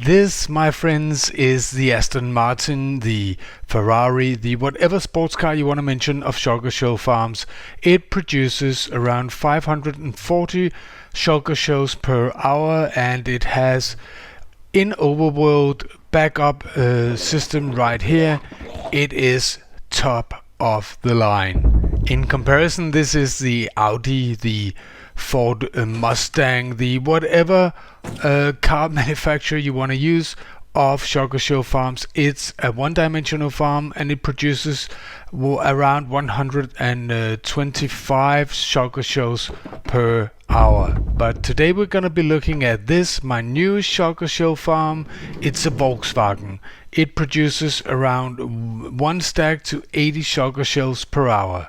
This, my friends, is the Aston Martin, the Ferrari, the whatever sports car you want to mention of Shulker Shell Farms. It produces around 540 Shulker Shells per hour, and it has in overworld backup system right here. It is top of the line. In comparison, this is the Audi, the Ford Mustang, the whatever car manufacturer you want to use of Shulker Shell Farms. It's a one-dimensional farm, and it produces around 125 Shulker Shells per hour. But today we're gonna be looking at this, my new Shulker Shell farm. It's a Volkswagen. It produces around 1 stack to 80 Shulker Shells per hour.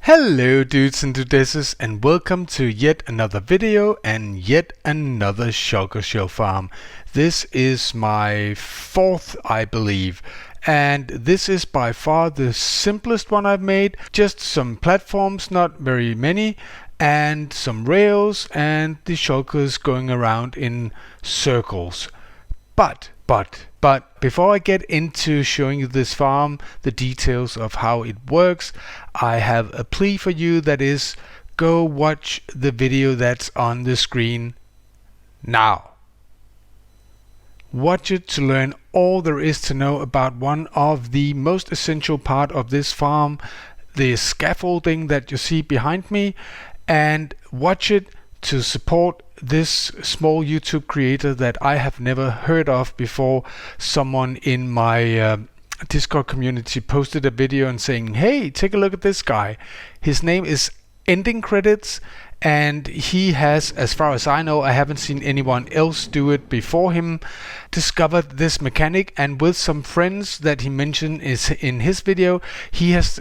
Hello dudes and dudesses, and welcome to yet another video and yet another Shulker Shell farm. This is my fourth, I believe, and this is by far the simplest one I've made. Just some platforms, not very many, and some rails and the shulkers going around in circles. But before I get into showing you this farm, the details of how it works, I have a plea for you, that is, go watch the video that's on the screen now. Watch it to learn all there is to know about one of the most essential part of this farm, the scaffolding that you see behind me, and watch it to support this small YouTube creator that I have never heard of before. Someone in my Discord community posted a video and saying, hey, take a look at this guy. His name is Ending Credits, and he has, as far as I know, I haven't seen anyone else do it before him, discovered this mechanic, and with some friends that he mentioned is in his video, he has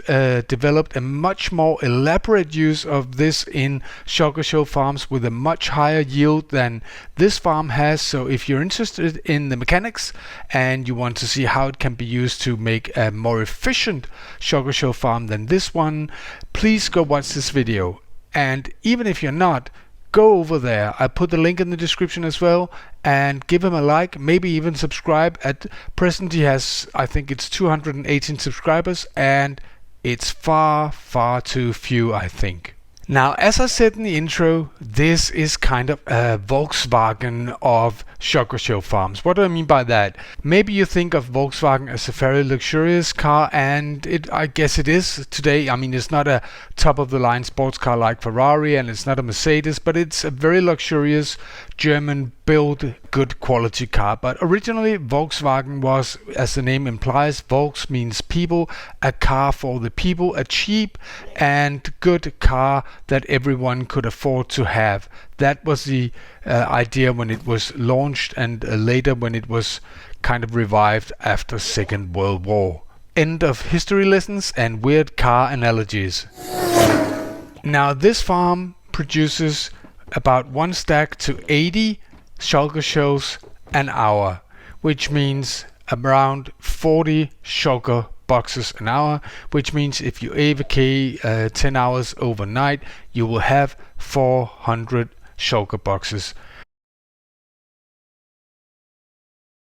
developed a much more elaborate use of this in Shulker Shell Farms with a much higher yield than this farm has. So if you're interested in the mechanics and you want to see how it can be used to make a more efficient Shulker Shell farm than this one, please go watch this video. And even if you're not, go over there. I put the link in the description as well, and give him a like, maybe even subscribe. At present he has, I think it's 218 subscribers, and it's far too few, I think. Now, as I said in the intro, this is kind of a Volkswagen of Shulker Shell Farms. What do I mean by that? Maybe you think of Volkswagen as a very luxurious car, and I guess it is today. I mean, it's not a top-of-the-line sports car like Ferrari, and it's not a Mercedes, but it's a very luxurious German-built, good quality car. But originally, Volkswagen was, as the name implies, Volks means people, a car for the people, a cheap and good car that everyone could afford to have. That was the idea when it was launched, and later when it was kind of revived after Second World War. End of history lessons and weird car analogies. Now, this farm produces about 1 stack to 80 Shulker Shells an hour, which means around 40 shulker boxes an hour, which means if you AFK 10 hours overnight, you will have 400 shulker boxes.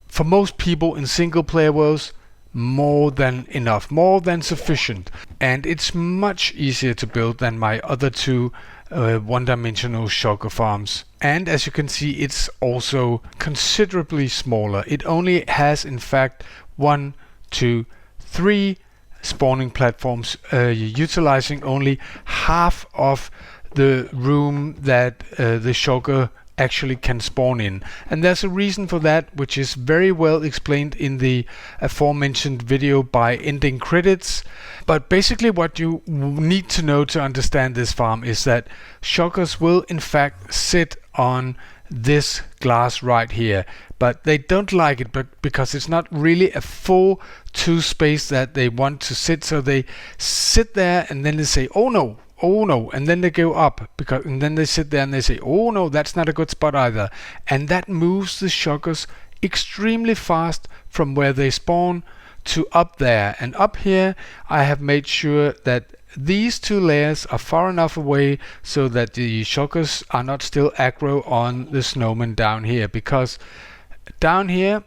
For most people in single player worlds, more than enough, more than sufficient, and it's much easier to build than my other two one-dimensional shulker farms. And as you can see, it's also considerably smaller. It only has, in fact, 1, 2, 3 spawning platforms, utilizing only half of the room that the shulker actually can spawn in. And there's a reason for that, which is very well explained in the aforementioned video by Ending Credits. But basically what you need to know to understand this farm is that shulkers will in fact sit on this glass right here, but they don't like it because it's not really a full 2 space that they want to sit. So they sit there and then they say, oh no, and then they go up, and then they sit there and they say, oh no, that's not a good spot either. And that moves the shulkers extremely fast from where they spawn to up there. And up here I have made sure that these two layers are far enough away so that the shulkers are not still aggro on the snowman down here, because down here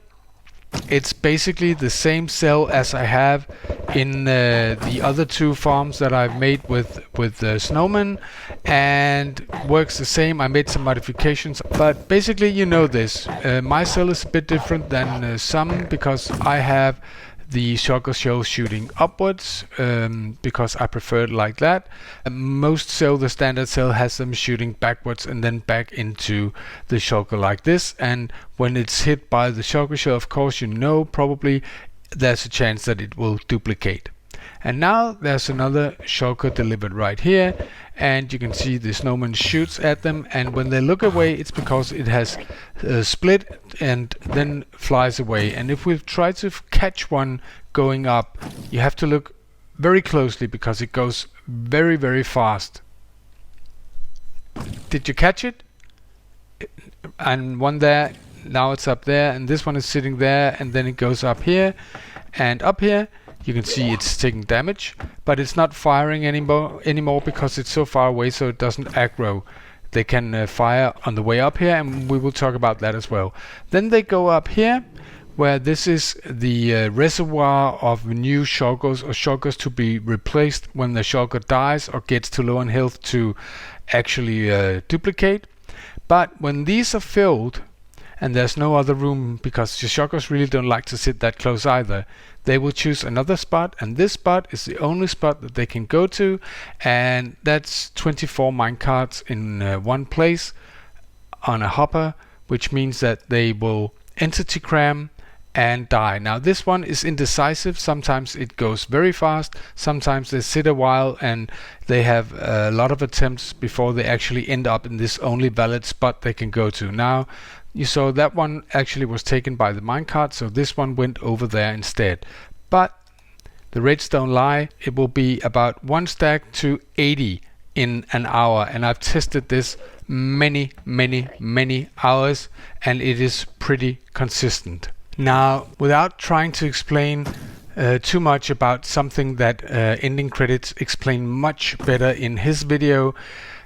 it's basically the same cell as I have in the other two farms that I've made with the snowman, and works the same. I made some modifications, but basically you know this. My cell is a bit different than some, because I have the Shulker Shell shooting upwards, because I prefer it like that. Most cell, the standard cell, has them shooting backwards and then back into the shulker like this, and when it's hit by the Shulker Shell, of course, you know, probably there's a chance that it will duplicate. And now there's another shulker delivered right here, and you can see the snowman shoots at them, and when they look away, it's because it has split and then flies away. And if we try to catch one going up, you have to look very closely because it goes very, very fast. Did you catch it? And one there, now it's up there, and this one is sitting there, and then it goes up here, and up here you can see it's taking damage, but it's not firing anymore because it's so far away, so it doesn't aggro. They can fire on the way up here, and we will talk about that as well. Then they go up here, where this is the reservoir of new shulkers, or shulkers to be replaced when the shulker dies or gets too low on health to actually duplicate. But when these are filled, and there's no other room, because the shulkers really don't like to sit that close either, they will choose another spot, and this spot is the only spot that they can go to, and that's 24 minecarts in one place on a hopper, which means that they will entity cram and die. Now this one is indecisive. Sometimes it goes very fast, sometimes they sit a while, and they have a lot of attempts before they actually end up in this only valid spot they can go to. Now you saw that one actually was taken by the minecart, so this one went over there instead. But the rates don't lie. It will be about 1 stack to 80 in an hour, and I've tested this many hours, and it is pretty consistent. Now, without trying to explain too much about something that ending credits explain much better in his video,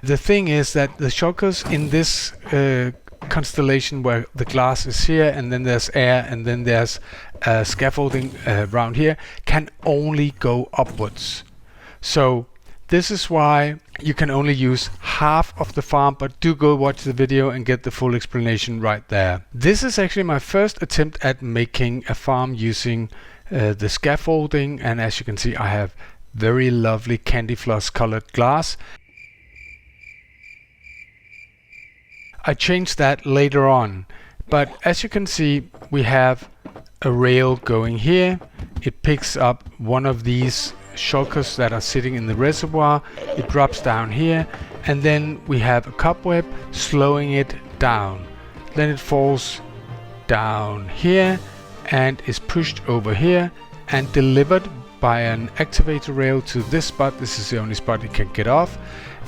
the thing is that the shulkers in this constellation, where the glass is here and then there's air and then there's scaffolding around here, can only go upwards. So this is why you can only use half of the farm, but do go watch the video and get the full explanation right there. This is actually my first attempt at making a farm using the scaffolding, and as you can see, I have very lovely candy floss colored glass. I changed that later on, but as you can see, we have a rail going here. It picks up one of these shulkers that are sitting in the reservoir. It drops down here, and then we have a cobweb slowing it down. Then it falls down here and is pushed over here and delivered by an activator rail to this spot. This is the only spot it can get off.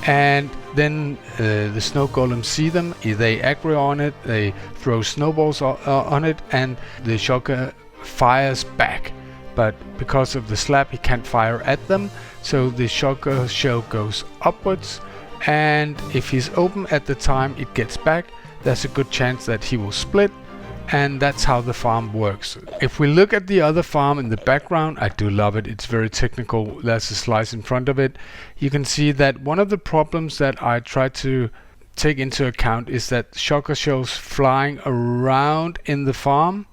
And then the snow golems see them, they aggro on it, they throw snowballs on it, and the shulker fires back. But because of the slab, he can't fire at them, so the shulker shell goes upwards, and if he's open at the time it gets back, there's a good chance that he will split, and that's how the farm works. If we look at the other farm in the background, I do love it. It's very technical. There's a slice in front of it. You can see that one of the problems that I try to take into account is that shulker shells flying around in the farm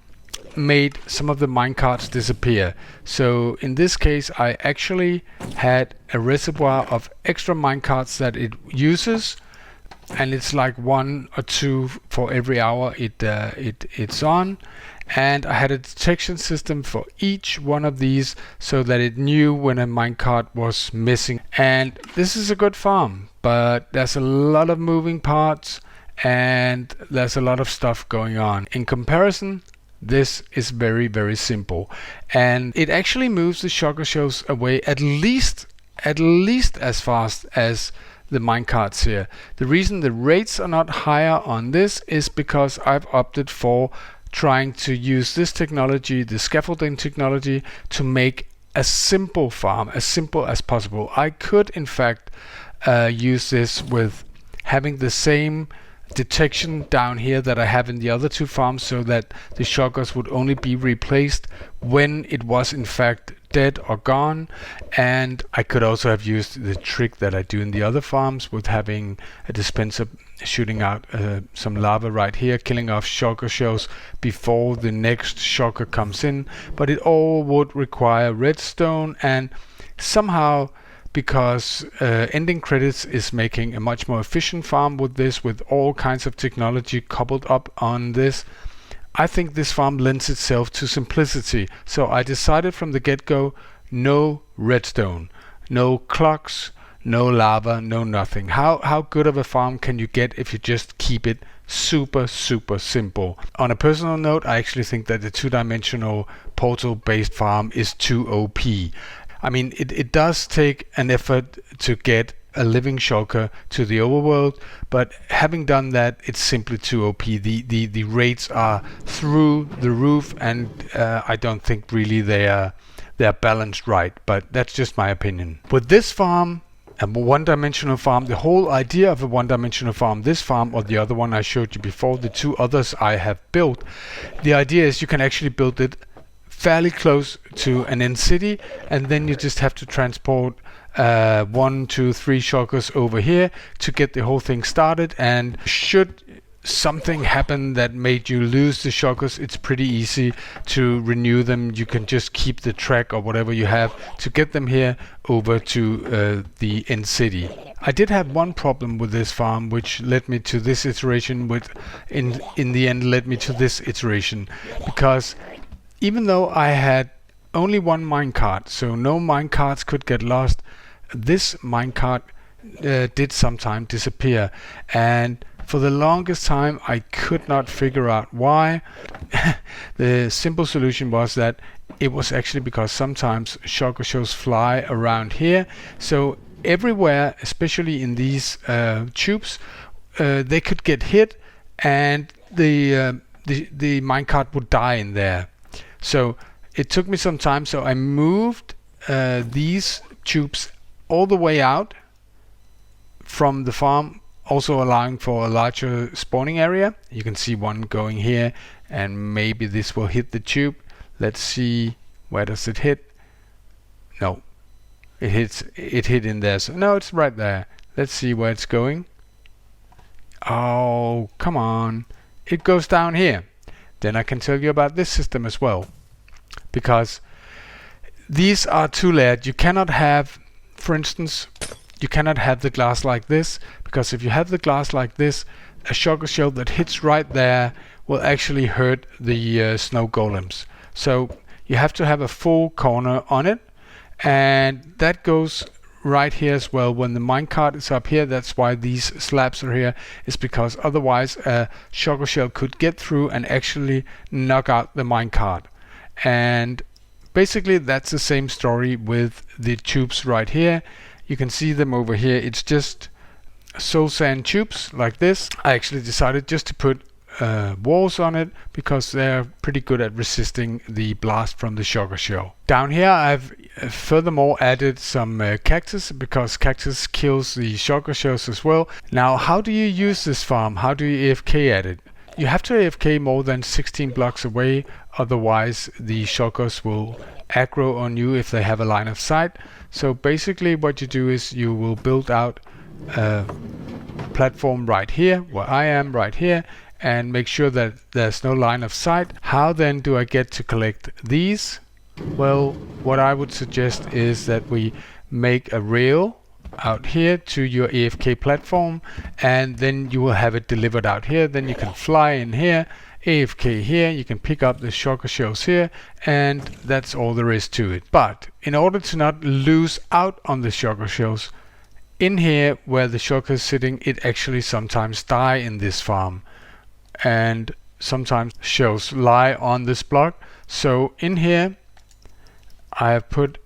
made some of the minecarts disappear. So in this case, I actually had a reservoir of extra minecarts that it uses, and it's like 1 or 2 for every hour it's on, and I had a detection system for each one of these so that it knew when a minecart was missing. And this is a good farm, but there's a lot of moving parts and there's a lot of stuff going on. In comparison, this is very simple, and it actually moves the shulker shells away at least as fast as the minecarts here. The reason the rates are not higher on this is because I've opted for trying to use this technology, the scaffolding technology, to make a simple farm, as simple as possible. I could in fact use this with having the same detection down here that I have in the other two farms, so that the shulkers would only be replaced when it was in fact dead or gone. And I could also have used the trick that I do in the other farms with having a dispenser shooting out some lava right here, killing off shulker shells before the next shulker comes in. But it all would require redstone, and somehow, because Ending Credits is making a much more efficient farm with this, with all kinds of technology coupled up on this, I think this farm lends itself to simplicity. So I decided from the get-go, no redstone, no clocks, no lava, no nothing. How good of a farm can you get if you just keep it super simple? On a personal note, I actually think that the two-dimensional portal-based farm is too OP. I mean, it does take an effort to get a living shulker to the overworld, but having done that, it's simply too OP. The rates are through the roof, and I don't think really they're balanced right, but that's just my opinion. With this farm, a one-dimensional farm, the whole idea of a one-dimensional farm, this farm or the other one I showed you before, the two others I have built, the idea is you can actually build it fairly close to an end city, and then you just have to transport 1, 2, 3 shulkers over here to get the whole thing started. And should something happen that made you lose the shulkers, it's pretty easy to renew them. You can just keep the track or whatever you have to get them here over to the end city. I did have one problem with this farm, which led me to this iteration, which in the end led me to this iteration, because even though I had only one minecart, so no minecarts could get lost, this minecart did sometimes disappear, and for the longest time I could not figure out why. The simple solution was that it was actually because sometimes shulker shells fly around here, so everywhere, especially in these tubes, they could get hit, and the minecart would die in there. So it took me some time, so I moved these tubes all the way out from the farm, also allowing for a larger spawning area. You can see one going here, and maybe this will hit the tube. Let's see, where does it hit? No, it hit in there, so no, it's right there. Let's see where it's going. Oh, come on, it goes down here. Then I can tell you about this system as well, because these are two-layered. You cannot have, for instance, you cannot have the glass like this, because if you have the glass like this, a shulker shell that hits right there will actually hurt the snow golems. So you have to have a full corner on it, and that goes right here as well. When the minecart is up here, that's why these slabs are here, is because otherwise a shulker shell could get through and actually knock out the minecart. And basically that's the same story with the tubes right here. You can see them over here. It's just soul sand tubes like this. I actually decided just to put walls on it because they're pretty good at resisting the blast from the shulker shell. Down here I've furthermore added some cactus, because cactus kills the shulker shells as well. Now, how do you use this farm? How do you AFK at it? You have to AFK more than 16 blocks away, otherwise the shulkers will aggro on you if they have a line of sight. So basically what you do is you will build out a platform right here, where I am right here, and make sure that there's no line of sight. How then do I get to collect these? Well, what I would suggest is that we make a rail out here to your AFK platform, and then you will have it delivered out here. Then you can fly in here, AFK here, you can pick up the shulker shells here, and that's all there is to it. But in order to not lose out on the shulker shells, in here where the shulker is sitting, it actually sometimes die in this farm, and sometimes shells lie on this block. So in here I have put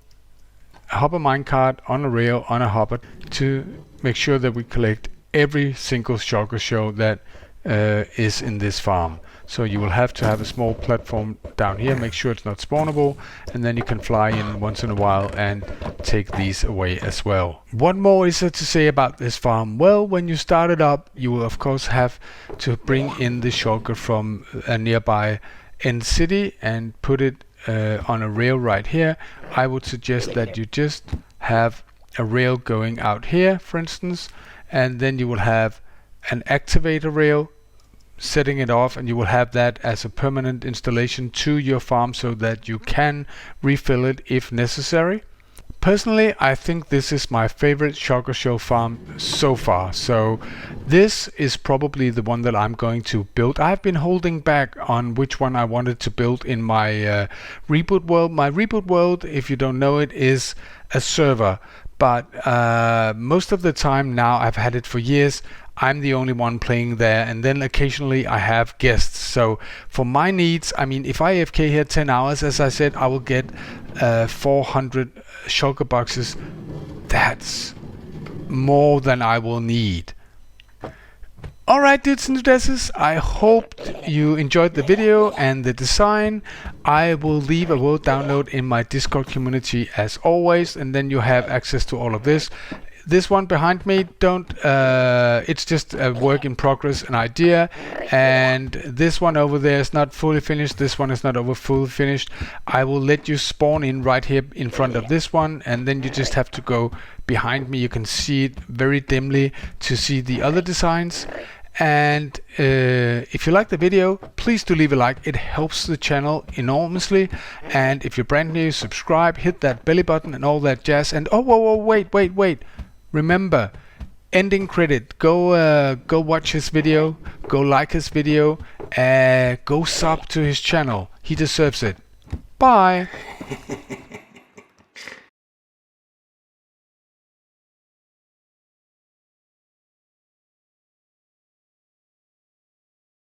a hopper minecart on a rail on a hopper to make sure that we collect every single shulker shell that is in this farm. So you will have to have a small platform down here, make sure it's not spawnable, and then you can fly in once in a while and take these away as well. What more is there to say about this farm? Well, when you start it up, you will of course have to bring in the shulker from a nearby end city and put it on a rail right here. I would suggest that you just have a rail going out here, for instance, and then you will have an activator rail setting it off, and you will have that as a permanent installation to your farm so that you can refill it if necessary. Personally, I think this is my favorite Shulker Shell Farm so far, so this is probably the one that I'm going to build. I've been holding back on which one I wanted to build in my reboot world. My reboot world, if you don't know it, is a server, but most of the time now, I've had it for years, I'm the only one playing there, and then occasionally I have guests. So for my needs, I mean, if I AFK here 10 hours, as I said, I will get 400 shulker boxes. That's more than I will need. Alright, dudes and dudettes, I hope you enjoyed the video and the design. I will leave a world download in my Discord community as always, and then you have access to all of this. This one behind me, it's just a work in progress, an idea, and this one over there is not fully finished. This one is not fully finished. I will let you spawn in right here in front of this one, and then you just have to go behind me. You can see it very dimly to see the other designs. And if you like the video, please do leave a like. It helps the channel enormously. And if you're brand new, subscribe, hit that belly button and all that jazz. And oh, whoa, wait. Remember, ending credit. Go watch his video. Go like his video. Go sub to his channel. He deserves it. Bye.